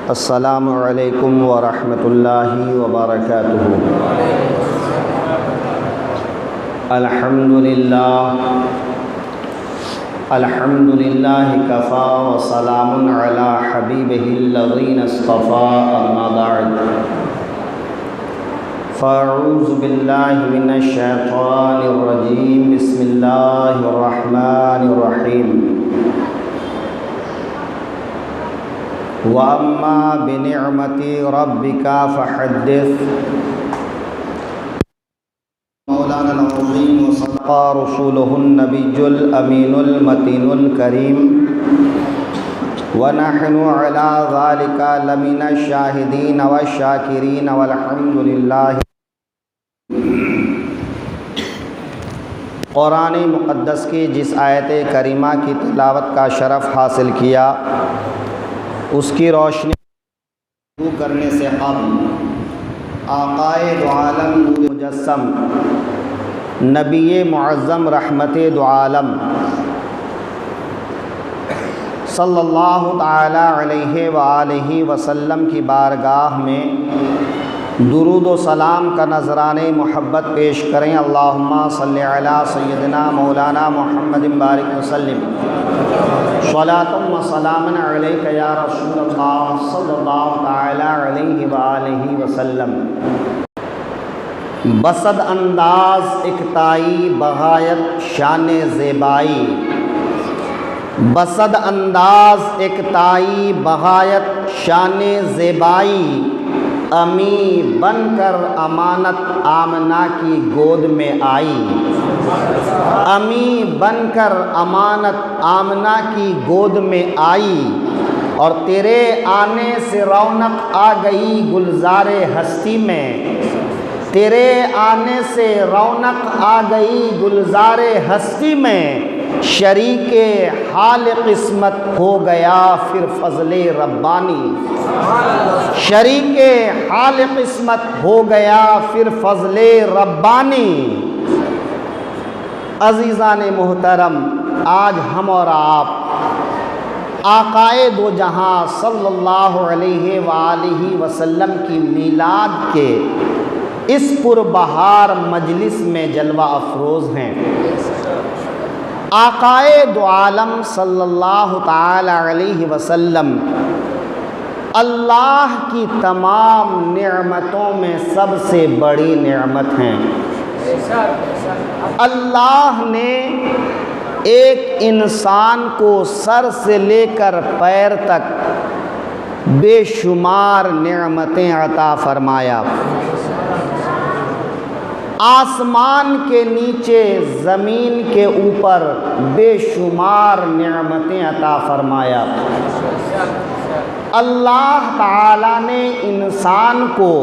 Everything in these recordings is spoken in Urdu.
السلام علیکم ورحمۃ اللہ وبرکاتہ۔ الحمد للہ کفا وسلام علی حبیبہ الذین اصطفیٰ، اما بعد فاعوذ باللہ من الشیطان الرجیم، بسم اللہ الرحمن الرحیم۔ وَأَمَّا بِنِعْمَةِ رَبِّكَ فَحَدِّثْ۔ مولانا العظیم وصدق رسولہ النبی الامین المتین الکریم، ونحن علی ذلک لمن الشاہدین والشاکرین والحمد للہ۔ قرآن مقدس کی جس آیت کریمہ کی تلاوت کا شرف حاصل کیا، اس کی روشنی شروع کرنے سے قبل آقائے دو عالم نور مجسم نبی معظم رحمت دو عالم صلی اللہ تعالی علیہ وآلہ وسلم کی بارگاہ میں درود و سلام کا نذرانِ محبت پیش کریں۔ اللہم صلی علی سیدنا مولانا محمد بارک وسلم، صلاۃ و سلام علیک یا رسول اللہ صلی اللہ تعالی علیہ وآلہ وسلم۔ بسد انداز اکتائی بغایت شان زیبائی، بسد انداز اکتائی بغایت شان زیبائی، امی بن کر امانت آمنہ کی گود میں آئی، امی بن کر امانت آمنہ کی گود میں آئی، اور تیرے آنے سے رونق آ گئی گلزار ہستی میں، تیرے آنے سے رونق آ گئی گلزار ہستی میں، شریک حال قسمت ہو گیا پھر فضل ربانی، شریک حال قسمت ہو گیا پھر فضل ربانی۔ عزیزان محترم، آج ہم اور آپ آقائے دو جہاں صلی اللہ علیہ وآلہ وسلم کی میلاد کے اس پربہار مجلس میں جلوہ افروز ہیں۔ آقائے دو عالم صلی اللہ تعالی علیہ وسلم اللہ کی تمام نعمتوں میں سب سے بڑی نعمت ہیں۔ اللہ نے ایک انسان کو سر سے لے کر پیر تک بے شمار نعمتیں عطا فرمایا۔ آسمان کے نیچے، زمین کے اوپر بے شمار نعمتیں عطا فرمایا۔ اللہ تعالیٰ نے انسان کو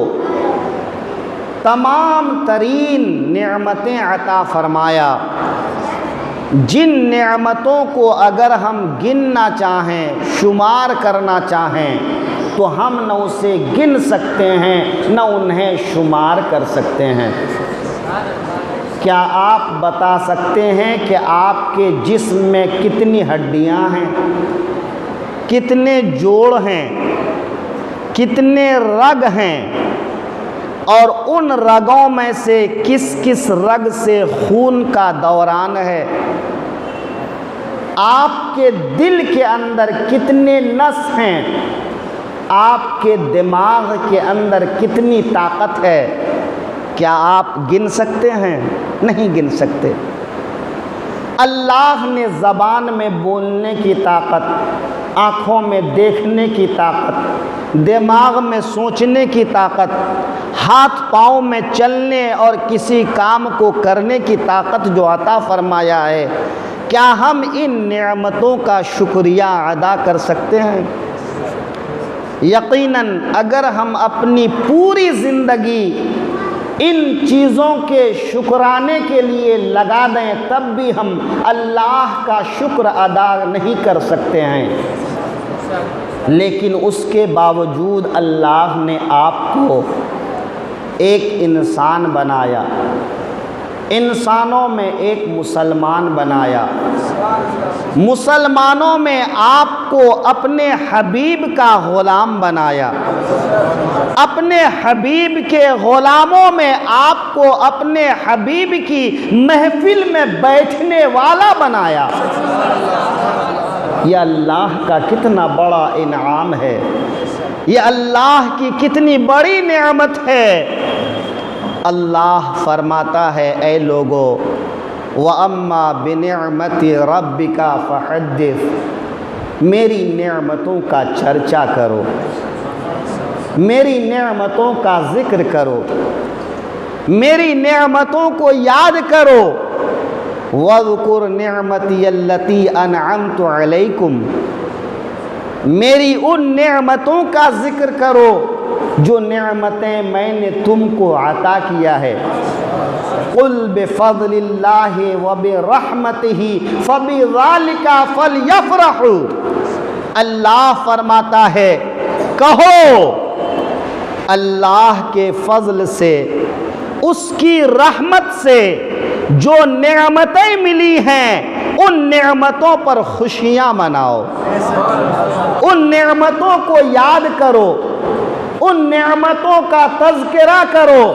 تمام ترین نعمتیں عطا فرمایا، جن نعمتوں کو اگر ہم گننا چاہیں، شمار کرنا چاہیں، تو ہم نہ اسے گن سکتے ہیں نہ انہیں شمار کر سکتے ہیں۔ کیا آپ بتا سکتے ہیں کہ آپ کے جسم میں کتنی ہڈیاں ہیں، کتنے جوڑ ہیں، کتنے رگ ہیں، اور ان رگوں میں سے کس کس رگ سے خون کا دوران ہے؟ آپ کے دل کے اندر کتنے نس ہیں، آپ کے دماغ کے اندر کتنی طاقت ہے؟ کیا آپ گن سکتے ہیں؟ نہیں گن سکتے۔ اللہ نے زبان میں بولنے کی طاقت، آنکھوں میں دیکھنے کی طاقت، دماغ میں سوچنے کی طاقت، ہاتھ پاؤں میں چلنے اور کسی کام کو کرنے کی طاقت جو عطا فرمایا ہے، کیا ہم ان نعمتوں کا شکریہ ادا کر سکتے ہیں؟ یقیناً اگر ہم اپنی پوری زندگی ان چیزوں کے شکرانے کے لیے لگا دیں، تب بھی ہم اللہ کا شکر ادا نہیں کر سکتے ہیں۔ لیکن اس کے باوجود اللہ نے آپ کو ایک انسان بنایا، انسانوں میں ایک مسلمان بنایا، مسلمانوں میں آپ کو اپنے حبیب کا غلام بنایا، اپنے حبیب کے غلاموں میں آپ کو اپنے حبیب کی محفل میں بیٹھنے والا بنایا۔ یہ اللہ کا کتنا بڑا انعام ہے، یہ اللہ کی کتنی بڑی نعمت ہے۔ اللہ فرماتا ہے اے لوگو وَأَمَّا بِنِعْمَتِ رَبِّكَ فَحَدِّثْ، میری نعمتوں کا چرچا کرو، میری نعمتوں کا ذکر کرو، میری نعمتوں کو یاد کرو۔ وَاذْكُرْ نِعْمَتِيَ الَّتِي أَنْعَمْتُ عَلَيْكُمْ، میری ان نعمتوں کا ذکر کرو جو نعمتیں میں نے تم کو عطا کیا ہے۔ قُلْ بِفَضْلِ اللَّهِ وَبِرَحْمَتِهِ فَبِذَلِكَ فَلْيَفْرَحُوا، اللہ فرماتا ہے کہو اللہ کے فضل سے، اس کی رحمت سے جو نعمتیں ملی ہیں ان نعمتوں پر خوشیاں مناؤ، ان نعمتوں کو یاد کرو، ان نعمتوں کا تذکرہ کرو،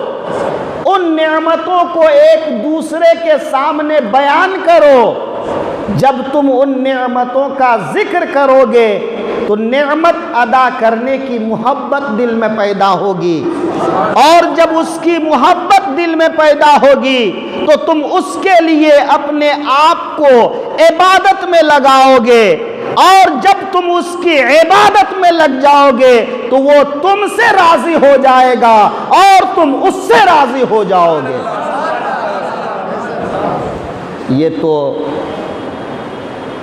ان نعمتوں کو ایک دوسرے کے سامنے بیان کرو۔ جب تم ان نعمتوں کا ذکر کرو گے تو نعمت ادا کرنے کی محبت دل میں پیدا ہوگی، اور جب اس کی محبت دل میں پیدا ہوگی تو تم اس کے لیے اپنے آپ کو عبادت میں لگاؤ گے، اور جب تم اس کی عبادت میں لگ جاؤ گے تو وہ تم سے راضی ہو جائے گا اور تم اس سے راضی ہو جاؤ گے۔ یہ تو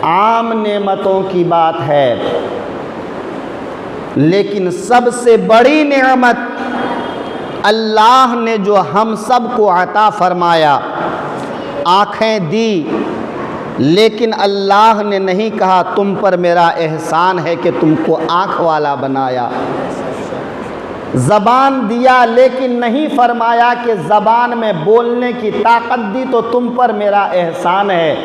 عام نعمتوں کی بات ہے، لیکن سب سے بڑی نعمت اللہ نے جو ہم سب کو عطا فرمایا، آنکھیں دی، لیکن اللہ نے نہیں کہا تم پر میرا احسان ہے کہ تم کو آنکھ والا بنایا۔ زبان دیا لیکن نہیں فرمایا کہ زبان میں بولنے کی طاقت دی تو تم پر میرا احسان ہے۔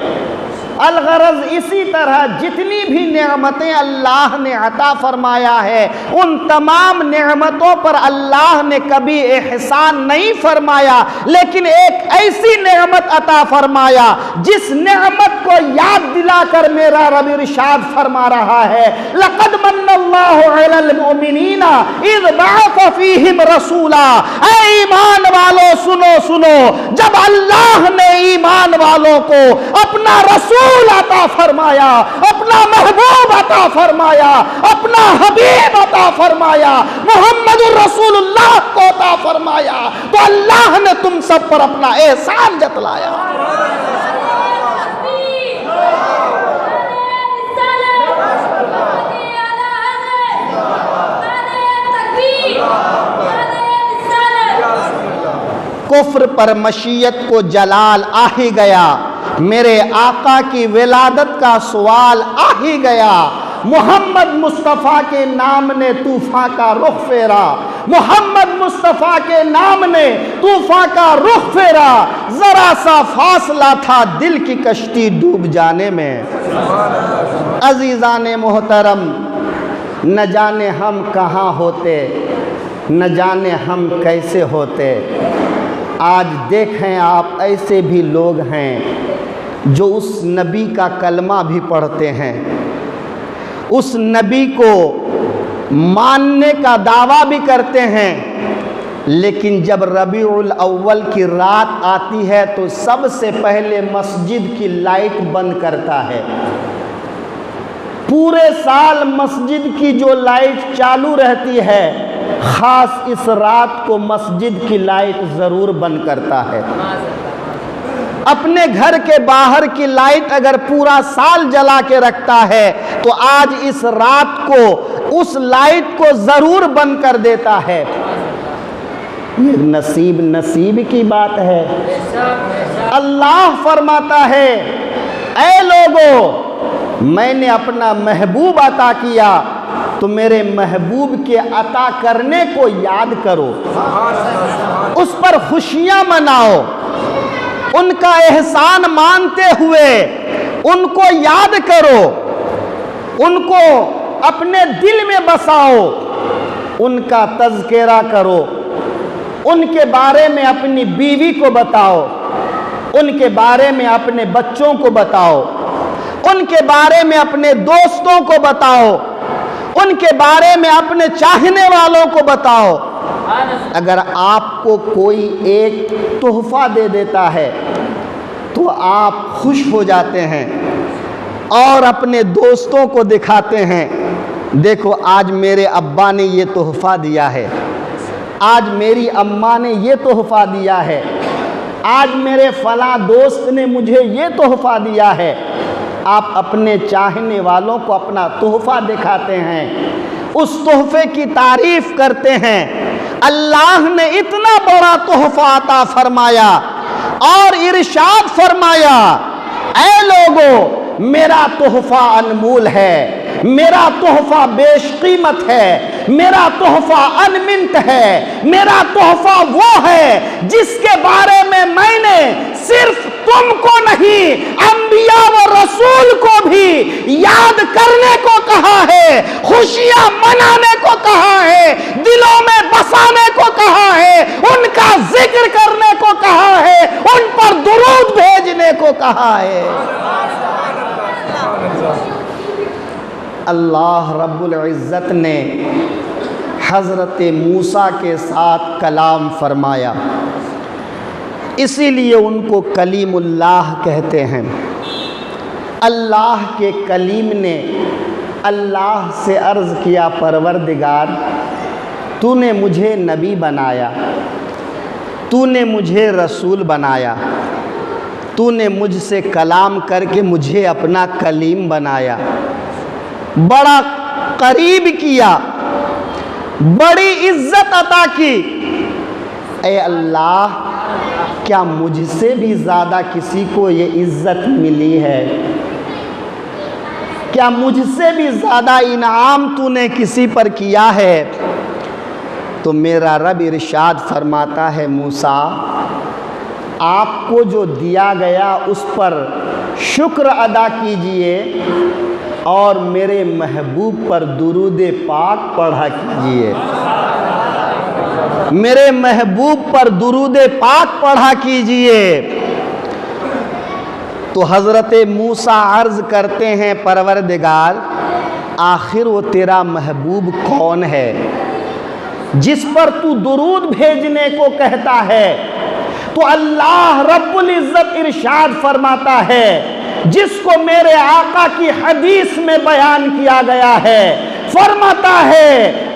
الغرض اسی طرح جتنی بھی نعمتیں اللہ نے عطا فرمایا ہے ان تمام نعمتوں پر اللہ نے کبھی احسان نہیں فرمایا، لیکن ایک ایسی نعمت عطا فرمایا جس نعمت کو یاد دلا کر میرا رب ارشاد فرما رہا ہے لَقَدْ مَنَّ اللَّهُ عَلَى الْمُؤْمِنِينَ إِذْ بَعَثَ فِيهِمْ رَسُولًا۔ اے ایمان والو سنو سنو، جب اللہ نے ایمان والوں کو اپنا رسول عطا فرمایا، اپنا محبوب عطا فرمایا، اپنا حبیب عطا فرمایا، محمد الرسول اللہ کو عطا فرمایا، تو اللہ نے تم سب پر اپنا احسان جتلایا۔ کفر پر مشیت کو جلال آ ہی گیا، میرے آقا کی ولادت کا سوال آ ہی گیا، محمد مصطفیٰ کے نام نے طوفان کا رخ پھیرا، محمد مصطفیٰ کے نام نے طوفان کا رخ پھیرا، ذرا سا فاصلہ تھا دل کی کشتی ڈوب جانے میں۔ عزیزان محترم، نہ جانے ہم کہاں ہوتے، نہ جانے ہم کیسے ہوتے۔ آج دیکھیں آپ ایسے بھی لوگ ہیں جو اس نبی کا کلمہ بھی پڑھتے ہیں، اس نبی کو ماننے کا دعویٰ بھی کرتے ہیں، لیکن جب ربیع الاول کی رات آتی ہے تو سب سے پہلے مسجد کی لائٹ بند کرتا ہے۔ پورے سال مسجد کی جو لائٹ چالو رہتی ہے، خاص اس رات کو مسجد کی لائٹ ضرور بند کرتا ہے۔ اپنے گھر کے باہر کی لائٹ اگر پورا سال جلا کے رکھتا ہے تو آج اس رات کو اس لائٹ کو ضرور بند کر دیتا ہے۔ یہ نصیب کی بات ہے۔ اللہ فرماتا ہے اے لوگو، میں نے اپنا محبوب عطا کیا تو میرے محبوب کے عطا کرنے کو یاد کرو، اس پر خوشیاں مناؤ۔ ان کا احسان مانتے ہوئے ان کو یاد کرو، ان کو اپنے دل میں بساؤ، ان کا تذکرہ کرو، ان کے بارے میں اپنی بیوی کو بتاؤ، ان کے بارے میں اپنے بچوں کو بتاؤ، ان کے بارے میں اپنے دوستوں کو بتاؤ، ان کے بارے میں اپنے چاہنے والوں کو بتاؤ۔ اگر آپ کو کوئی ایک تحفہ دے دیتا ہے تو آپ خوش ہو جاتے ہیں اور اپنے دوستوں کو دکھاتے ہیں، دیکھو آج میرے ابا نے یہ تحفہ دیا ہے، آج میری اماں نے یہ تحفہ دیا ہے، آج میرے فلاں دوست نے مجھے یہ تحفہ دیا ہے۔ آپ اپنے چاہنے والوں کو اپنا تحفہ دکھاتے ہیں، اس تحفے کی تعریف کرتے ہیں۔ اللہ نے اتنا بڑا تحفہ عطا فرمایا اور ارشاد فرمایا، اے لوگو میرا تحفہ انمول ہے، میرا تحفہ بیش قیمت ہے، میرا تحفہ انمنت ہے، میرا تحفہ وہ ہے جس کے بارے میں نے صرف تم کو نہیں انبیاء و رسول کو بھی یاد کرنے کو کہا ہے، خوشیاں منانے کو کہا ہے، دلوں میں بسانے کو کہا ہے، ان کا ذکر کرنے کو کہا ہے، ان پر درود بھیجنے کو کہا ہے۔ اللہ رب العزت نے حضرت موسیٰ کے ساتھ کلام فرمایا، اسی لیے ان کو کلیم اللہ کہتے ہیں۔ اللہ کے کلیم نے اللہ سے عرض کیا، پروردگار تو نے مجھے نبی بنایا، تو نے مجھے رسول بنایا، تو نے مجھ سے کلام کر کے مجھے اپنا کلیم بنایا، بڑا قریب کیا، بڑی عزت عطا کی۔ اے اللہ کیا مجھ سے بھی زیادہ کسی کو یہ عزت ملی ہے؟ کیا مجھ سے بھی زیادہ انعام تو نے کسی پر کیا ہے؟ تو میرا رب ارشاد فرماتا ہے، موسیٰ آپ کو جو دیا گیا اس پر شکر ادا کیجئے اور میرے محبوب پر درود پاک پڑھا کیجئے، میرے محبوب پر درود پاک پڑھا کیجئے۔ تو حضرت موسیٰ عرض کرتے ہیں، پروردگار آخر وہ تیرا محبوب کون ہے جس پر تو درود بھیجنے کو کہتا ہے؟ تو اللہ رب العزت ارشاد فرماتا ہے، جس کو میرے آقا کی حدیث میں بیان کیا گیا ہے، فرماتا ہے،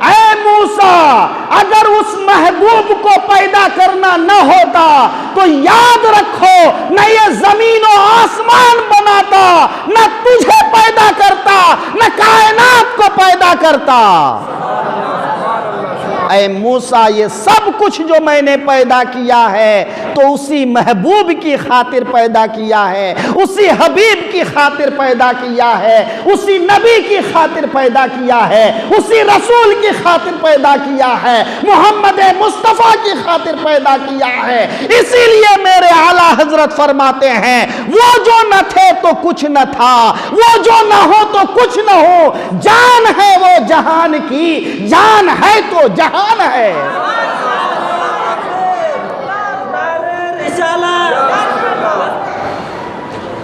اے موسیٰ اگر اس محبوب کو پیدا کرنا نہ ہوتا تو یاد رکھو نہ یہ زمین و آسمان بناتا، نہ تجھے پیدا کرتا، نہ کائنات کو پیدا کرتا۔ اے موسیٰ یہ سب کچھ جو میں نے پیدا کیا ہے تو اسی محبوب کی خاطر پیدا کیا ہے، اسی حبیب کی خاطر پیدا کیا ہے، اسی نبی کی خاطر پیدا کیا ہے، اسی رسول کی خاطر پیدا کیا ہے، محمد مصطفیٰ کی خاطر پیدا کیا ہے۔ اسی لیے میرے اعلیٰ حضرت فرماتے ہیں، وہ جو نہ تھے تو کچھ نہ تھا، وہ جو نہ ہو تو کچھ نہ ہو، جان ہے وہ جہان کی، جان ہے تو جہان ہے۔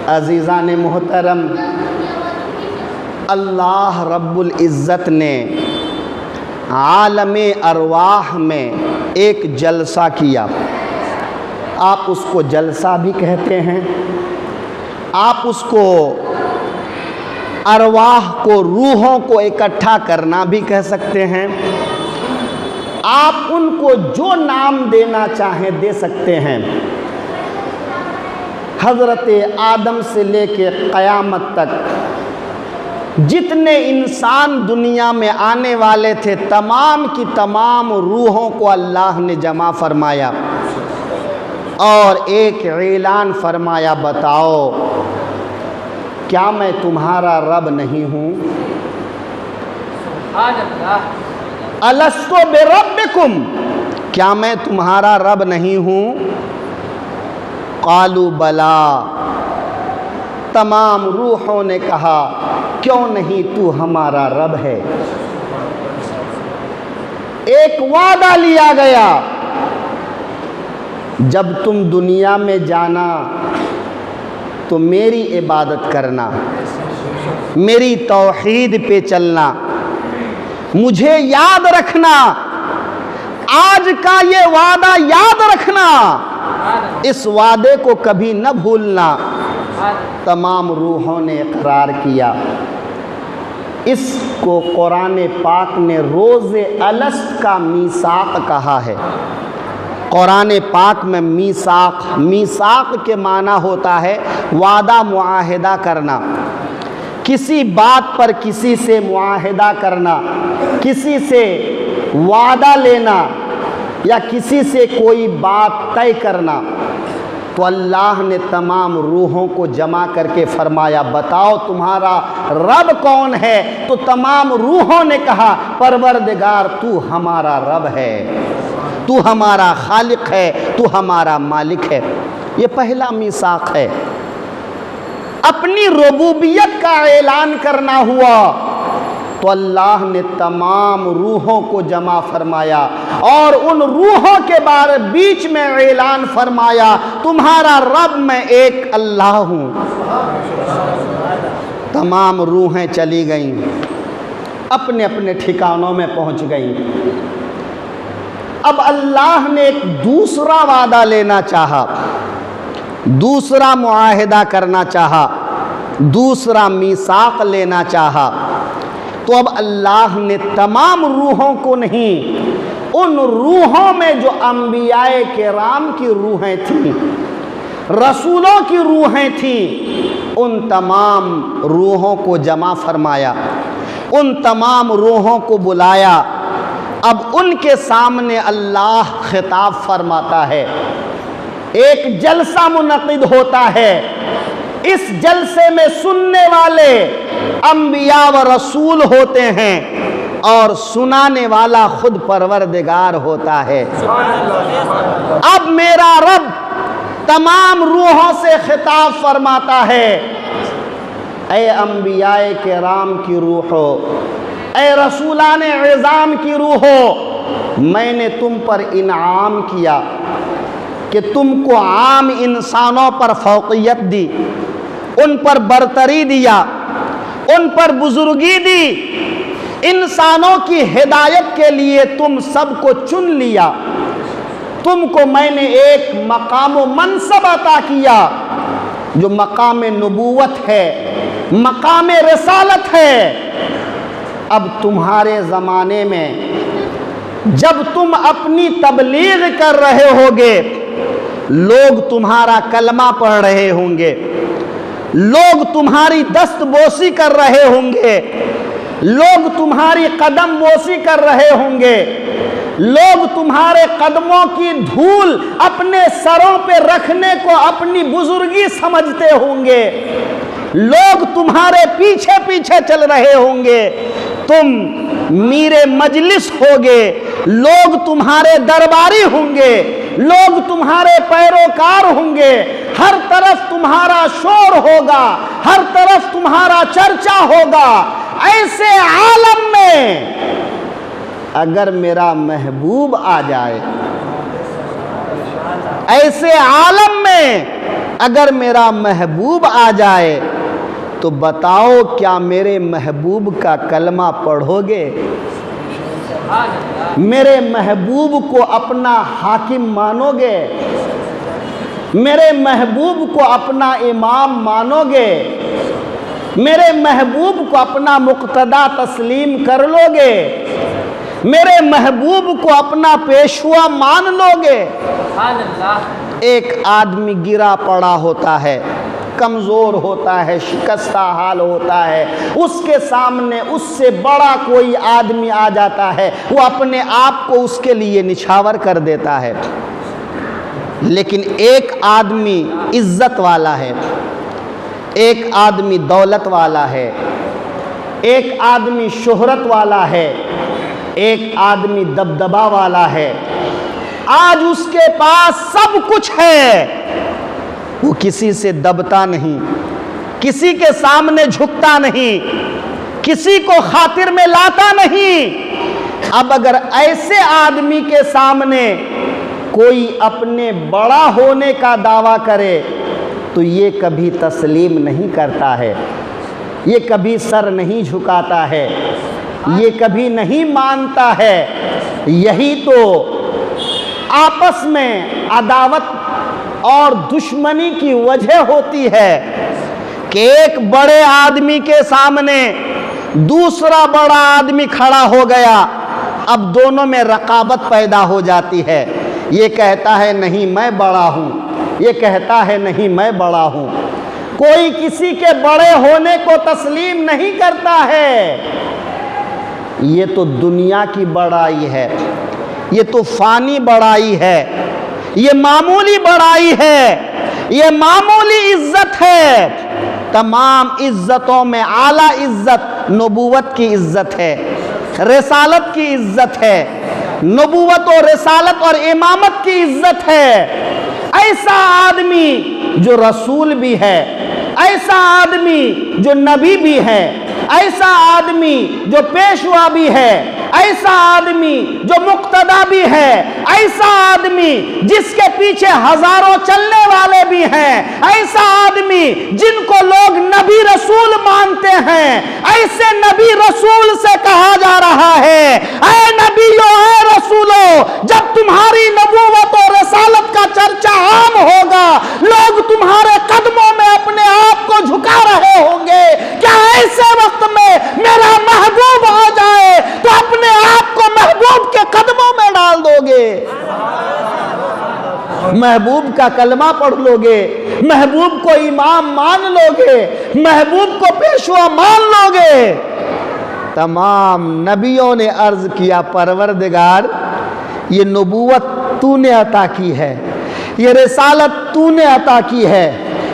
عزیزان محترم، اللہ رب العزت نے عالم ارواح میں ایک جلسہ کیا، آپ اس کو جلسہ بھی کہتے ہیں، آپ اس کو ارواح کو، روحوں کو اکٹھا کرنا بھی کہہ سکتے ہیں، آپ ان کو جو نام دینا چاہیں دے سکتے ہیں۔ حضرت آدم سے لے کے قیامت تک جتنے انسان دنیا میں آنے والے تھے، تمام کی تمام روحوں کو اللہ نے جمع فرمایا اور ایک اعلان فرمایا، بتاؤ کیا میں تمہارا رب نہیں ہوں؟ الستو بربکم، کیا میں تمہارا رب نہیں ہوں؟ قالوا بلا، تمام روحوں نے کہا کیوں نہیں تو ہمارا رب ہے۔ ایک وعدہ لیا گیا، جب تم دنیا میں جانا تو میری عبادت کرنا، میری توحید پہ چلنا، مجھے یاد رکھنا، آج کا یہ وعدہ یاد رکھنا، اس وعدے کو کبھی نہ بھولنا۔ تمام روحوں نے اقرار کیا۔ اس کو قرآن پاک نے روز الست کا میثاق کہا ہے۔ قرآن پاک میں میثاق کے معنی ہوتا ہے وعدہ معاہدہ کرنا، کسی بات پر کسی سے معاہدہ کرنا، کسی سے وعدہ لینا یا کسی سے کوئی بات طے کرنا۔ تو اللہ نے تمام روحوں کو جمع کر کے فرمایا بتاؤ تمہارا رب کون ہے؟ تو تمام روحوں نے کہا پروردگار تو ہمارا رب ہے، تو ہمارا خالق ہے، تو ہمارا مالک ہے۔ یہ پہلا میثاق ہے، اپنی ربوبیت کا اعلان کرنا ہوا تو اللہ نے تمام روحوں کو جمع فرمایا اور ان روحوں کے بارے بیچ میں اعلان فرمایا تمہارا رب میں ایک اللہ ہوں۔ تمام روحیں چلی گئیں، اپنے اپنے ٹھکانوں میں پہنچ گئیں۔ اب اللہ نے ایک دوسرا وعدہ لینا چاہا، دوسرا معاہدہ کرنا چاہا، دوسرا میثاق لینا چاہا۔ تو اب اللہ نے تمام روحوں کو نہیں، ان روحوں میں جو انبیاء کرام کی روحیں تھیں، رسولوں کی روحیں تھیں، ان تمام روحوں کو جمع فرمایا، ان تمام روحوں کو بلایا۔ اب ان کے سامنے اللہ خطاب فرماتا ہے، ایک جلسہ منعقد ہوتا ہے، اس جلسے میں سننے والے انبیاء و رسول ہوتے ہیں اور سنانے والا خود پروردگار ہوتا ہے۔ اب میرا رب تمام روحوں سے خطاب فرماتا ہے، اے انبیاء کرام کی روحو، اے رسولان عظام کی روحو، میں نے تم پر انعام کیا کہ تم کو عام انسانوں پر فوقیت دی، ان پر برتری دیا، ان پر بزرگی دی، انسانوں کی ہدایت کے لیے تم سب کو چن لیا، تم کو میں نے ایک مقام و منصب عطا کیا جو مقام نبوت ہے، مقام رسالت ہے۔ اب تمہارے زمانے میں جب تم اپنی تبلیغ کر رہے ہوگے، لوگ تمہارا کلمہ پڑھ رہے ہوں گے، لوگ تمہاری دست بوسی کر رہے ہوں گے، لوگ تمہاری قدم بوسی کر رہے ہوں گے، لوگ تمہارے قدموں کی دھول اپنے سروں پہ رکھنے کو اپنی بزرگی سمجھتے ہوں گے، لوگ تمہارے پیچھے پیچھے چل رہے ہوں گے، تم میر مجلس ہوگے، لوگ تمہارے درباری ہوں گے، لوگ تمہارے پیروکار ہوں گے، ہر طرف تمہارا شور ہوگا، ہر طرف تمہارا چرچا ہوگا۔ ایسے عالم میں اگر میرا محبوب آ جائے، ایسے عالم میں اگر میرا محبوب آ جائے تو بتاؤ کیا میرے محبوب کا کلمہ پڑھو گے؟ میرے محبوب کو اپنا حاکم مانو گے؟ میرے محبوب کو اپنا امام مانو گے؟ میرے محبوب کو اپنا مقتدی تسلیم کر لو گے؟ میرے محبوب کو اپنا پیشوا مان لو گے؟ ایک آدمی گرا پڑا ہوتا ہے، کمزور ہوتا ہے، شکستہ حال ہوتا ہے، اس کے سامنے اس سے بڑا کوئی آدمی آ جاتا ہے، وہ اپنے آپ کو اس کے لیے نچھاور کر دیتا ہے۔ لیکن ایک آدمی عزت والا ہے، ایک آدمی دولت والا ہے، ایک آدمی شہرت والا ہے، ایک آدمی دبدبہ والا ہے، آج اس کے پاس سب کچھ ہے وہ کسی سے دبتا نہیں، کسی کے سامنے جھکتا نہیں، کسی کو خاطر میں لاتا نہیں۔ اب اگر ایسے آدمی کے سامنے کوئی اپنے بڑا ہونے کا دعویٰ کرے تو یہ کبھی تسلیم نہیں کرتا ہے، یہ کبھی سر نہیں جھکاتا ہے، یہ کبھی نہیں مانتا ہے۔ یہی تو آپس میں عداوت اور دشمنی کی وجہ ہوتی ہے کہ ایک بڑے آدمی کے سامنے دوسرا بڑا آدمی کھڑا ہو گیا، اب دونوں میں رقابت پیدا ہو جاتی ہے۔ یہ کہتا ہے نہیں میں بڑا ہوں، یہ کہتا ہے نہیں میں بڑا ہوں۔ کوئی کسی کے بڑے ہونے کو تسلیم نہیں کرتا ہے۔ یہ تو دنیا کی بڑائی ہے، یہ تو فانی بڑائی ہے، یہ معمولی بڑائی ہے، یہ معمولی عزت ہے۔ تمام عزتوں میں اعلیٰ عزت نبوت کی عزت ہے، رسالت کی عزت ہے، نبوت و رسالت اور امامت کی عزت ہے۔ ایسا آدمی جو رسول بھی ہے، ایسا آدمی جو نبی بھی ہے، ایسا آدمی جو پیشوا بھی ہے، ایسا آدمی جو مقتدی بھی ہے، ایسا آدمی جس کے پیچھے ہزاروں چلنے والے بھی ہیں، ایسا آدمی جن کو لوگ نبی رسول مانتے ہیں، ایسے نبی رسول سے کہا جا رہا ہے اے نبیوں اے رسولوں، جب تمہاری نبوت و رسالت کا چرچا عام ہوگا، لوگ تمہارے قدموں میں اپنے آپ کو جھکا رہے ہوں گے، کیا ایسے وقت میں میرا محبوب آ جائے تو اپنے آپ کو محبوب کے قدموں میں ڈال دو گے، محبوب کا کلمہ پڑھ لو گے، محبوب کو امام مان لو گے، محبوب کو پیشوا مان لو گے؟ تمام نبیوں نے عرض کیا پروردگار یہ نبوت تو نے عطا کی ہے، یہ رسالت تو نے عطا کی ہے،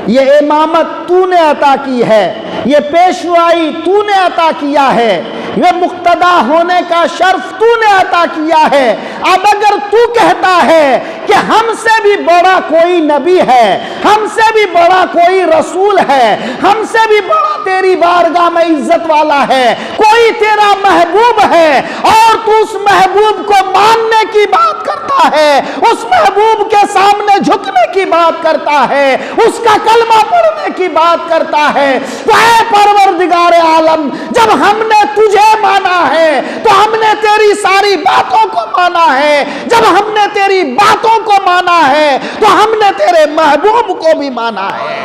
یہ امامت تو نے عطا کی ہے، یہ پیشوائی تو نے عطا کیا ہے، یہ مقتدی ہونے کا شرف تو نے عطا کیا ہے۔ اب اگر تو کہتا ہے کہ ہم سے بھی بڑا کوئی نبی ہے، ہم سے بھی بڑا کوئی رسول ہے، ہم سے بھی بڑا تیری بارگاہ میں عزت والا ہے، کوئی تیرا محبوب ہے، اور تو اس محبوب کو ماننے کی بات کرتا ہے، اس محبوب کے سامنے جھکنے کی بات کرتا ہے، اس کا کلمہ پڑھنے کی بات کرتا ہے، تو اے پروردگار عالم جب ہم نے تجھے مانا ہے تو ہم نے تیری ساری باتوں کو مانا ہے، جب ہم نے تیری باتوں کو مانا ہے تو ہم نے تیرے محبوب کو بھی مانا ہے۔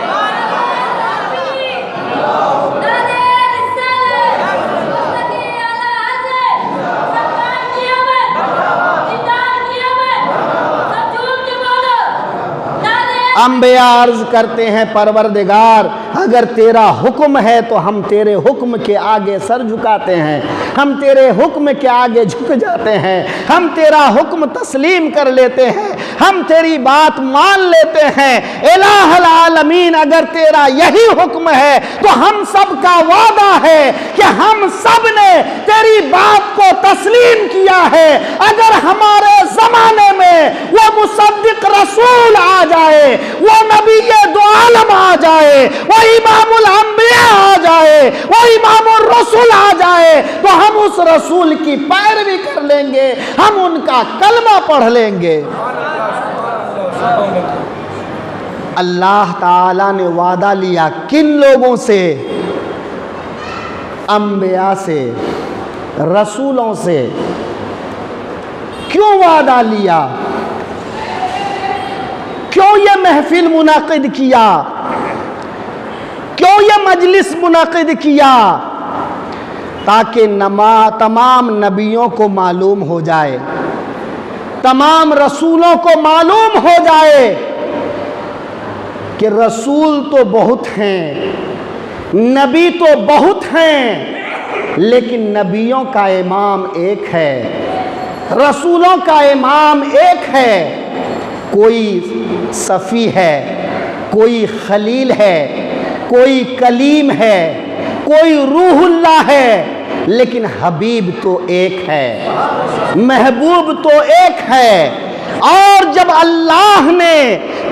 انبیاء عرض کرتے ہیں پروردگار اگر تیرا حکم ہے تو ہم تیرے حکم کے آگے سر جھکاتے ہیں، ہم تیرے حکم کے آگے جھک جاتے ہیں، ہم تیرا حکم تسلیم کر لیتے ہیں، ہم تیری بات مان لیتے ہیں۔ الہ العالمین اگر تیرا یہی حکم ہے تو ہم سب کا وعدہ ہے کہ ہم سب نے تیری بات کو تسلیم کیا ہے۔ اگر ہمارے زمانے میں وہ مصدق رسول آ جائے، وہ نبی دو عالم آ جائے، وہ امام الانبیاء آ جائے، وہ امام الرسول آ جائے تو ہم اس رسول کی پیروی کر لیں گے، ہم ان کا کلمہ پڑھ لیں گے۔ اللہ تعالیٰ نے وعدہ لیا کن لوگوں سے؟ انبیاء سے، رسولوں سے۔ کیوں وعدہ لیا؟ کیوں یہ محفل منعقد کیا؟ کیوں یہ مجلس منعقد کیا؟ تاکہ تمام نبیوں کو معلوم ہو جائے، تمام رسولوں کو معلوم ہو جائے کہ رسول تو بہت ہیں، نبی تو بہت ہیں، لیکن نبیوں کا امام ایک ہے، رسولوں کا امام ایک ہے۔ کوئی صفی ہے، کوئی خلیل ہے، کوئی کلیم ہے، کوئی روح اللہ ہے، لیکن حبیب تو ایک ہے، محبوب تو ایک ہے۔ اور جب اللہ نے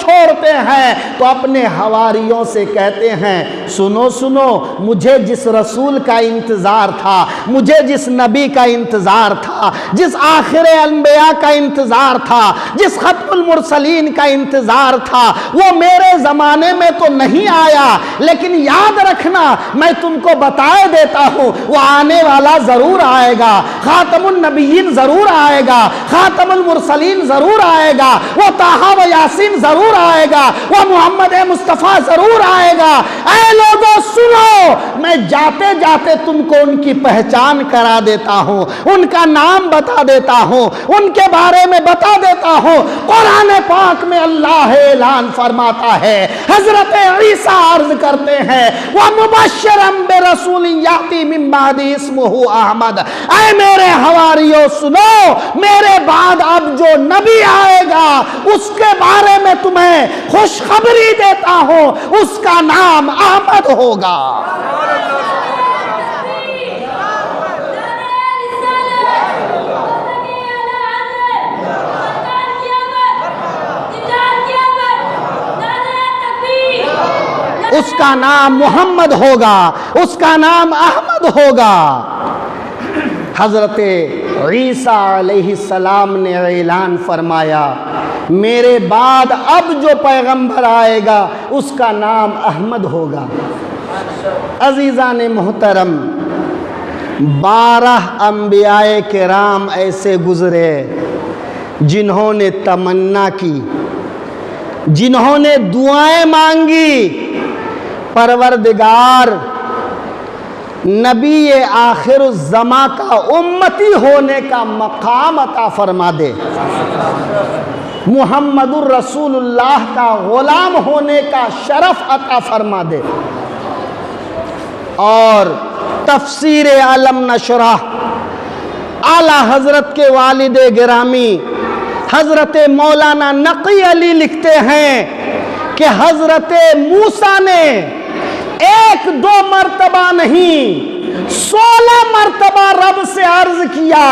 چھوڑتے ہیں تو اپنے حواریوں سے کہتے ہیں سنو سنو، مجھے جس رسول کا انتظار تھا، مجھے جس نبی کا انتظار تھا، جس آخر انبیاء کا انتظار تھا، جس ختم المرسلین کا انتظار تھا، وہ میرے زمانے میں تو نہیں آیا، لیکن یاد رکھنا میں تم کو بتائے دیتا ہوں وہ آنے والا ضرور آئے گا، خاتم النبیین ضرور آئے گا، خاتم المرسلین ضرور آئے گا، وہ طٰہٰ و یاسین ضرور آئے گا، وہ محمد مصطفیٰ ضرور آئے گا۔ اے لوگوں سنو، میں جاتے جاتے تم کو ان کی پہچان کرا دیتا ہوں، ان کا نام بتا دیتا ہوں، ان کے بارے میں بتا دیتا ہوں۔ قرآن پاک میں اللہ اعلان فرماتا ہے، حضرت عیسیٰ عرض کرتے ہیں وَمُبَشِّرًا بِرَسُولٍ يَأْتِي مِن بَعْدِهِ اسْمُهُ احمد، اے میرے حواریوں سنو، میرے بعد اب جو نبی آئے گا اس کے بارے میں تمہیں خوشخبری دیتا ہوں، اس کا نام احمد ہوگا۔ اس کا نام محمد ہوگا، اس کا نام احمد ہوگا۔ حضرت عیسیٰ علیہ السلام نے اعلان فرمایا میرے بعد اب جو پیغمبر آئے گا اس کا نام احمد ہوگا۔ عزیزان محترم، 12 انبیاء کرام ایسے گزرے جنہوں نے تمنا کی، جنہوں نے دعائیں مانگی، پروردگار نبی آخر الزماں کا امتی ہونے کا مقام عطا فرما دے، محمد الرسول اللہ کا غلام ہونے کا شرف عطا فرما دے۔ اور تفسیر علم نشرح اعلیٰ حضرت کے والد گرامی حضرت مولانا نقی علی لکھتے ہیں کہ حضرت موسیٰ نے 1-2 مرتبہ نہیں 16 مرتبہ رب سے عرض کیا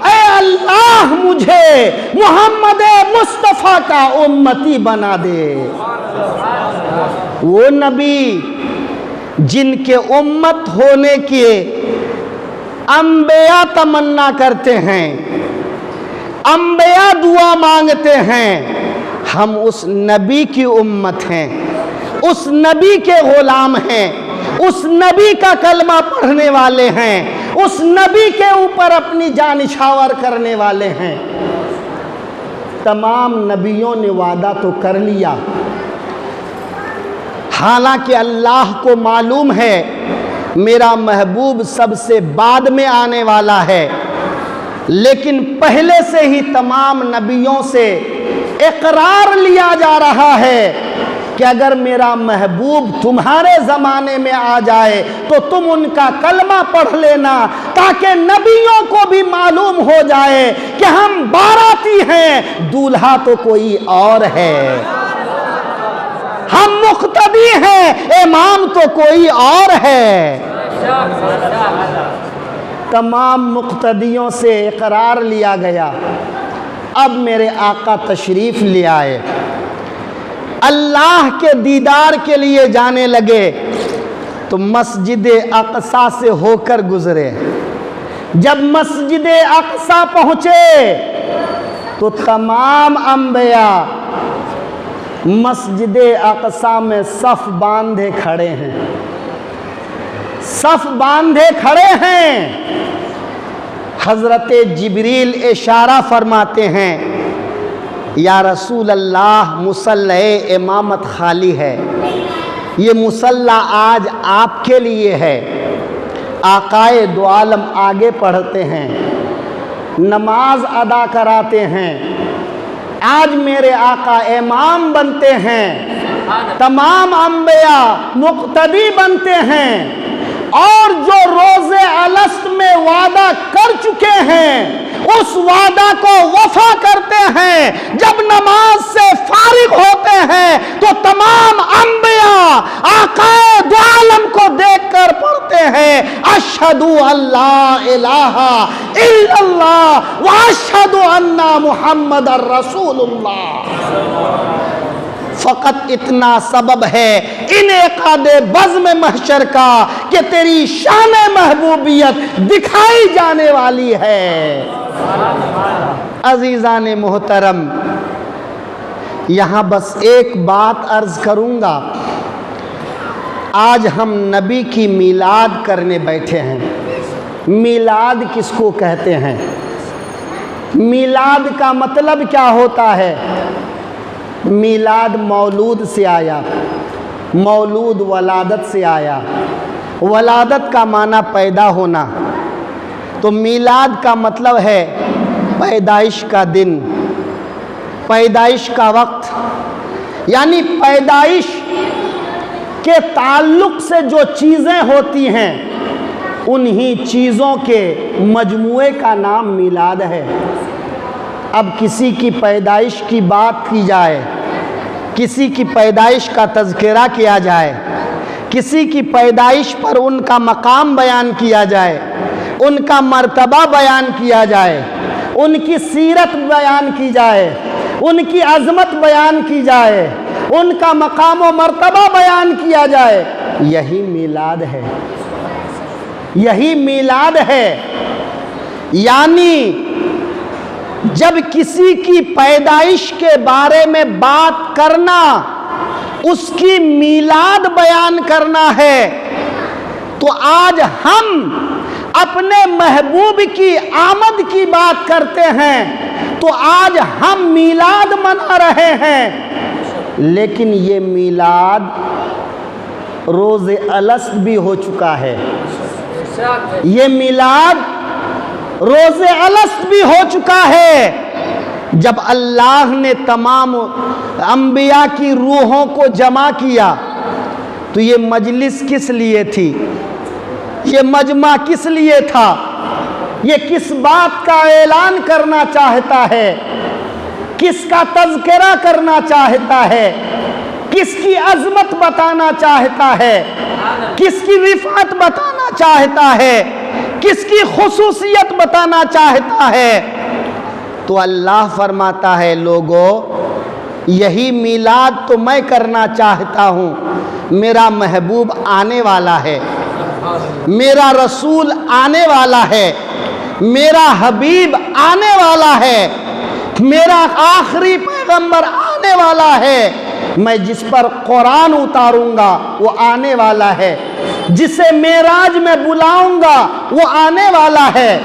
اے اللہ مجھے محمد مصطفیٰ کا امتی بنا دے۔ وہ نبی جن کے امت ہونے کے انبیاء تمنا کرتے ہیں، انبیاء دعا مانگتے ہیں، ہم اس نبی کی امت ہیں، اس نبی کے غلام ہیں، اس نبی کا کلمہ پڑھنے والے ہیں، اس نبی کے اوپر اپنی جان نچھاور کرنے والے ہیں۔ تمام نبیوں نے وعدہ تو کر لیا، حالانکہ اللہ کو معلوم ہے میرا محبوب سب سے بعد میں آنے والا ہے، لیکن پہلے سے ہی تمام نبیوں سے اقرار لیا جا رہا ہے کہ اگر میرا محبوب تمہارے زمانے میں آ جائے تو تم ان کا کلمہ پڑھ لینا، تاکہ نبیوں کو بھی معلوم ہو جائے کہ ہم باراتی ہیں، دولہا تو کوئی اور ہے، ہم مقتدی ہیں، امام تو کوئی اور ہے۔ تمام مقتدیوں سے اقرار لیا گیا۔ اب میرے آقا تشریف لے آئے، اللہ کے دیدار کے لیے جانے لگے تو مسجد اقصیٰ سے ہو کر گزرے۔ جب مسجد اقصیٰ پہنچے تو تمام انبیاء مسجد اقصیٰ میں صف باندھے کھڑے ہیں، صف باندھے کھڑے ہیں۔ حضرت جبریل اشارہ فرماتے ہیں یا رسول اللہ مصلی امامت خالی ہے، یہ مصلی آج آپ کے لیے ہے۔ آقائے دو عالم آگے پڑھتے ہیں، نماز ادا کراتے ہیں، آج میرے آقا امام بنتے ہیں، تمام انبیاء مقتدی بنتے ہیں، اور جو روز الست میں وعدہ کر چکے ہیں اس وعدہ کو وفا کرتے ہیں۔ جب نماز سے فارغ ہوتے ہیں تو تمام انبیاء آقا دو عالم کو دیکھ کر پڑھتے ہیں اشہد ان لا الہ الا اللہ واشہد ان محمد رسول اللہ۔ فقط اتنا سبب ہے انعقاد بزم محشر کا کہ تیری شان محبوبیت دکھائی جانے والی ہے۔ عزیزان محترم، یہاں بس ایک بات عرض کروں گا۔ آج ہم نبی کی میلاد کرنے بیٹھے ہیں۔ میلاد کس کو کہتے ہیں؟ میلاد کا مطلب کیا ہوتا ہے؟ میلاد مولود سے آیا، مولود ولادت سے آیا، ولادت کا معنی پیدا ہونا، تو میلاد کا مطلب ہے پیدائش کا دن، پیدائش کا وقت، یعنی پیدائش کے تعلق سے جو چیزیں ہوتی ہیں انہی چیزوں کے مجموعے کا نام میلاد ہے۔ اب کسی کی پیدائش کی بات کی جائے، کسی کی پیدائش کا تذکرہ کیا جائے، کسی کی پیدائش پر ان کا مقام بیان کیا جائے، ان کا مرتبہ بیان کیا جائے، ان کی سیرت بیان کی جائے، ان کی عظمت بیان کی جائے، ان کا مقام و مرتبہ بیان کیا جائے، یہی میلاد ہے، یہی میلاد ہے۔ یعنی جب کسی کی پیدائش کے بارے میں بات کرنا، اس کی میلاد بیان کرنا ہے، تو آج ہم اپنے محبوب کی آمد کی بات کرتے ہیں، تو آج ہم میلاد منا رہے ہیں، لیکن یہ میلاد روز الست بھی ہو چکا ہے، یہ میلاد روز الست بھی ہو چکا ہے۔ جب اللہ نے تمام انبیاء کی روحوں کو جمع کیا تو یہ مجلس کس لیے تھی؟ یہ مجمع کس لیے تھا؟ یہ کس بات کا اعلان کرنا چاہتا ہے؟ کس کا تذکرہ کرنا چاہتا ہے؟ کس کی عظمت بتانا چاہتا ہے؟ کس کی رفعت بتانا چاہتا ہے؟ کس کی خصوصیت بتانا چاہتا ہے؟ تو اللہ فرماتا ہے لوگو، یہی میلاد تو میں کرنا چاہتا ہوں، میرا محبوب آنے والا ہے، میرا رسول آنے والا ہے، میرا حبیب آنے والا ہے، میرا آخری پیغمبر آنے والا ہے، میں جس پر قرآن اتاروں گا وہ آنے والا ہے، جسے معراج میں بلاؤں گا وہ آنے والا ہے،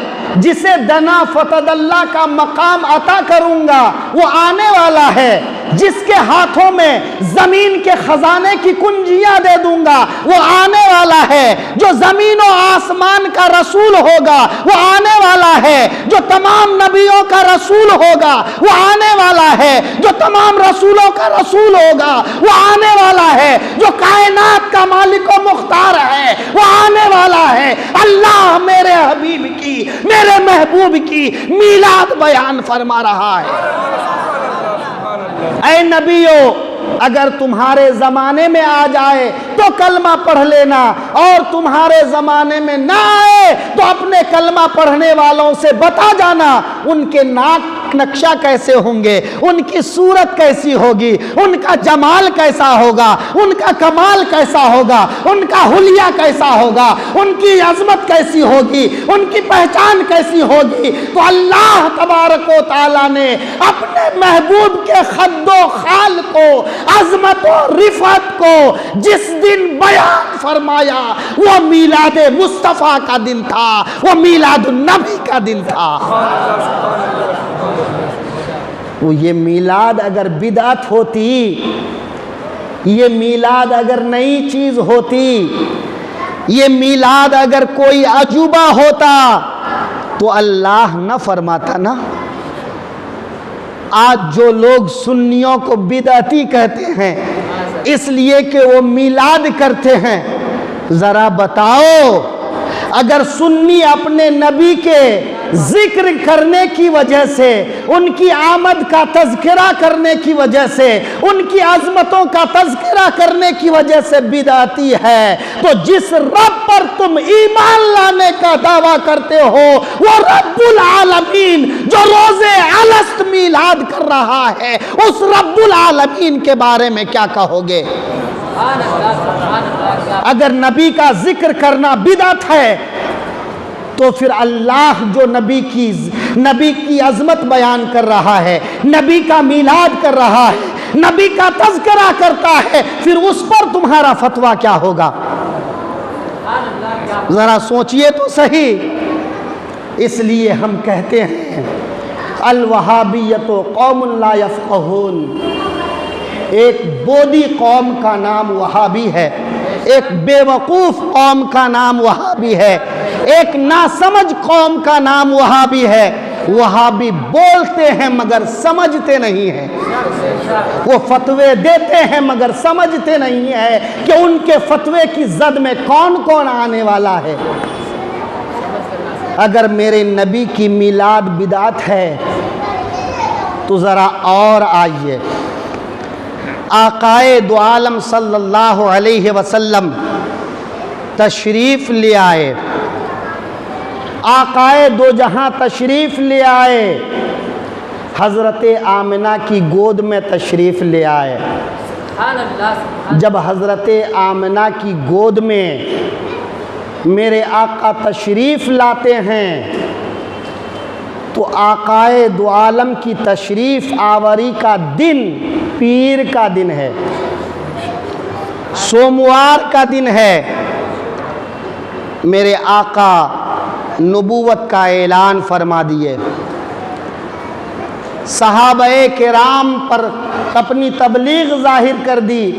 جسے دنا فتد اللہ کا مقام عطا کروں گا وہ آنے والا ہے، جس کے ہاتھوں میں زمین کے خزانے کی کنجیاں دے دوں گا وہ آنے والا ہے، جو زمین و آسمان کا رسول ہوگا وہ آنے والا ہے، جو تمام نبیوں کا رسول ہوگا وہ آنے والا ہے، جو تمام رسولوں کا رسول ہوگا وہ آنے والا ہے، جو کائنات کا مالک و مختار ہے وہ آنے والا ہے۔ اللہ میرے حبیب کی، میرے محبوب کی میلاد بیان فرما رہا ہے۔ اے نبیو، اگر تمہارے زمانے میں آ جائے تو کلمہ پڑھ لینا، اور تمہارے زمانے میں نہ آئے تو اپنے کلمہ پڑھنے والوں سے بتا جانا ان کے ناک نقشہ کیسے ہوں گے، ان کی صورت کیسی ہوگی، ان کا جمال کیسا ہوگا، ان کا کمال کیسا ہوگا، ان کا حلیہ کیسا ہوگا، ان کی عظمت کیسی ہوگی، ان کی پہچان کیسی ہوگی۔ تو اللہ تبارک و تعالیٰ نے اپنے محبوب کے خد و خال کو، عظمت و رفعت کو جس دن بیان فرمایا وہ میلاد مصطفیٰ کا دن تھا، وہ میلاد النبی کا دن تھا۔ وہ یہ میلاد اگر بدعت ہوتی، یہ میلاد اگر نئی چیز ہوتی، یہ میلاد اگر کوئی عجوبہ ہوتا تو اللہ نہ فرماتا نا۔ آج جو لوگ سنیوں کو بدعتی کہتے ہیں اس لیے کہ وہ میلاد کرتے ہیں، ذرا بتاؤ اگر سنی اپنے نبی کے ذکر کرنے کی وجہ سے، ان کی آمد کا تذکرہ کرنے کی وجہ سے، ان کی عظمتوں کا تذکرہ کرنے کی وجہ سے بدعتی ہے، تو جس رب پر تم ایمان لانے کا دعویٰ کرتے ہو وہ رب العالمین جو روز الست میلاد کر رہا ہے، اس رب العالمین کے بارے میں کیا کہو گے؟ اگر نبی کا ذکر کرنا بدعت ہے تو پھر اللہ جو نبی کی عظمت بیان کر رہا ہے، نبی کا میلاد کر رہا ہے، نبی کا تذکرہ کرتا ہے، پھر اس پر تمہارا فتویٰ کیا ہوگا؟ ذرا سوچئے تو صحیح۔ اس لیے ہم کہتے ہیں الوہابیت قوم لا یفقہون، ایک بودی قوم کا نام وہابی ہے، ایک بے وقوف قوم کا نام وہابی ہے، ایک ناسمجھ قوم کا نام وہابی ہے۔ وہابی بولتے ہیں مگر سمجھتے نہیں ہیں، وہ فتوے دیتے ہیں مگر سمجھتے نہیں ہیں کہ ان کے فتوے کی زد میں کون کون آنے والا ہے۔ اگر میرے نبی کی میلاد بدعت ہے تو ذرا اور آئیے، آقائے دو عالم صلی اللہ علیہ وسلم تشریف لے آئے، آقائے دو جہاں تشریف لے آئے، حضرت آمنہ کی گود میں تشریف لے آئے۔ جب حضرت آمنہ کی گود میں میرے آقا تشریف لاتے ہیں تو آقائے دو عالم کی تشریف آوری کا دن پیر کا دن ہے، سوموار کا دن ہے۔ میرے آقا نبوت کا اعلان فرما دیے، صحابہ کرام پر اپنی تبلیغ ظاہر کر دی۔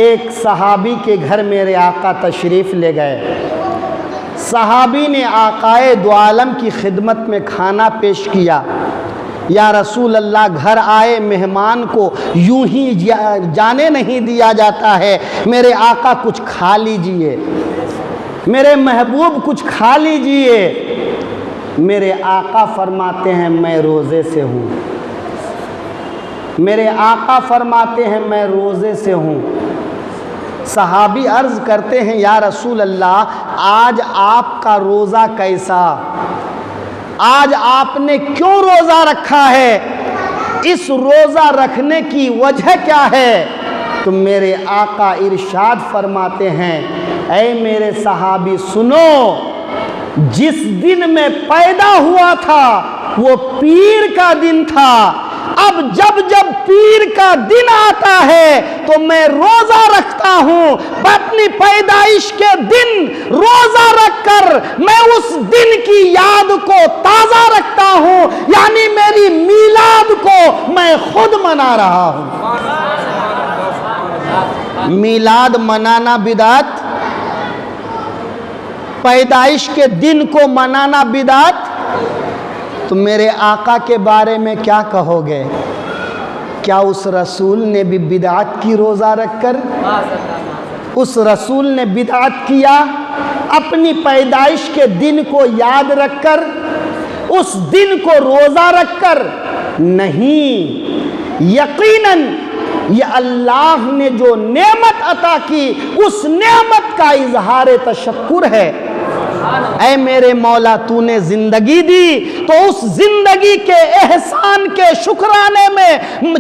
ایک صحابی کے گھر میرے آقا تشریف لے گئے، صحابی نے آقائے دو عالم کی خدمت میں کھانا پیش کیا۔ یا رسول اللہ، گھر آئے مہمان کو یوں ہی جانے نہیں دیا جاتا ہے، میرے آقا کچھ کھا لیجئے، میرے محبوب کچھ کھا لیجئے۔ میرے آقا فرماتے ہیں میں روزے سے ہوں، میرے آقا فرماتے ہیں میں روزے سے ہوں۔ صحابی عرض کرتے ہیں یا رسول اللہ، آج آپ کا روزہ کیسا؟ آج آپ نے کیوں روزہ رکھا ہے؟ اس روزہ رکھنے کی وجہ کیا ہے؟ تو میرے آقا ارشاد فرماتے ہیں اے میرے صحابی سنو، جس دن میں پیدا ہوا تھا وہ پیر کا دن تھا، اب جب پیر کا دن آتا ہے تو میں روزہ رکھتا ہوں، اپنی پیدائش کے دن روزہ رکھ کر میں اس دن کی یاد کو تازہ رکھتا ہوں، یعنی میری میلاد کو میں خود منا رہا ہوں۔ میلاد منانا بدعت، پیدائش کے دن کو منانا بدعت، تو میرے آقا کے بارے میں کیا کہو گے؟ کیا اس رسول نے بھی بدعت کی روزہ رکھ کر؟ اس رسول نے بدعت کیا اپنی پیدائش کے دن کو یاد رکھ کر، اس دن کو روزہ رکھ کر؟ نہیں، یقیناً یہ اللہ نے جو نعمت عطا کی اس نعمت کا اظہار تشکر ہے۔ اے میرے مولا، تو نے زندگی دی تو اس زندگی کے احسان کے شکرانے میں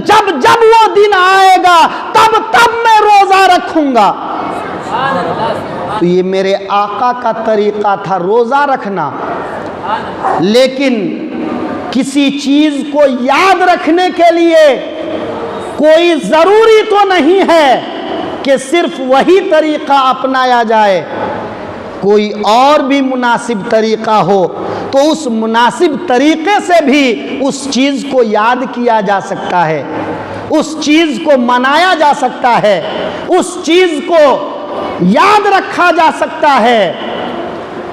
جب وہ دن آئے گا تب میں روزہ رکھوں گا۔ تو یہ میرے آقا کا طریقہ تھا روزہ رکھنا، لیکن کسی چیز کو یاد رکھنے کے لیے کوئی ضروری تو نہیں ہے کہ صرف وہی طریقہ اپنایا جائے، کوئی اور بھی مناسب طریقہ ہو تو اس مناسب طریقے سے بھی اس چیز کو یاد کیا جا سکتا ہے، اس چیز کو منایا جا سکتا ہے، اس چیز کو یاد رکھا جا سکتا ہے۔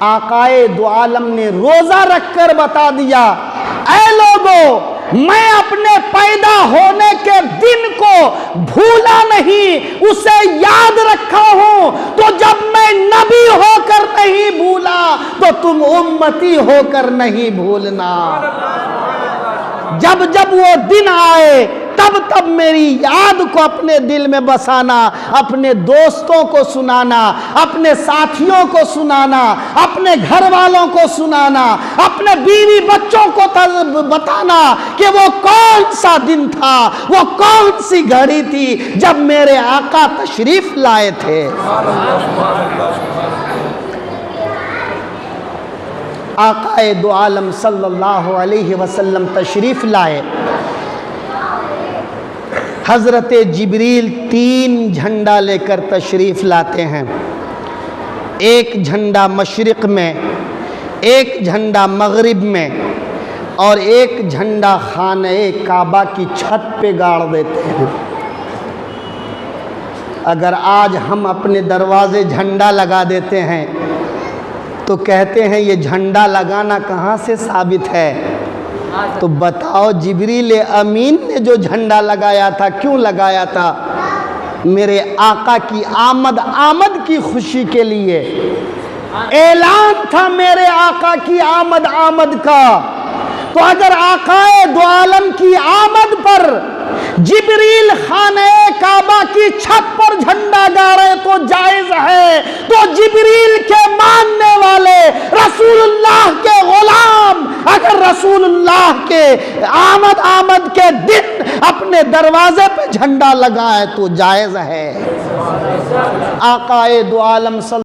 آقائے دو عالم نے روزہ رکھ کر بتا دیا اے لوگو، میں اپنے پیدا ہونے کے دن کو بھولا نہیں، اسے یاد رکھا ہوں، تو جب میں نبی نبی ہو کر نہیں بھولا تو تم امتی ہو کر نہیں بھولنا۔ جب جب وہ دن آئے تب تب میری یاد کو اپنے دل میں بسانا، اپنے دوستوں کو سنانا، اپنے ساتھیوں کو سنانا، اپنے گھر والوں کو سنانا، اپنے بیوی بچوں کو بتانا کہ وہ کون سا دن تھا، وہ کون سی گھڑی تھی جب میرے آقا تشریف لائے تھے۔ آقا دو عالم صلی اللہ علیہ وسلم تشریف لائے۔ حضرت جبریل 3 جھنڈا لے کر تشریف لاتے ہیں، ایک جھنڈا مشرق میں، ایک جھنڈا مغرب میں، اور ایک جھنڈا خانہ کعبہ کی چھت پہ گاڑ دیتے ہیں۔ اگر آج ہم اپنے دروازے جھنڈا لگا دیتے ہیں تو کہتے ہیں یہ جھنڈا لگانا کہاں سے ثابت ہے؟ تو بتاؤ جبریل امین نے جو جھنڈا لگایا تھا کیوں لگایا تھا؟ میرے آقا کی آمد کی خوشی کے لیے اعلان تھا میرے آقا کی آمد کا۔ تو اگر آقا دو عالم کی آمد پر جبریل خانہ کعبہ کی چھت پر جھنڈا گاڑے تو جائز ہے، تو جبریل کے ماننے والے رسول اللہ کے غلام اگر رسول اللہ کے آمد کے دن اپنے دروازے پہ جھنڈا لگائے تو جائز ہے۔ آقا دو عالم صلی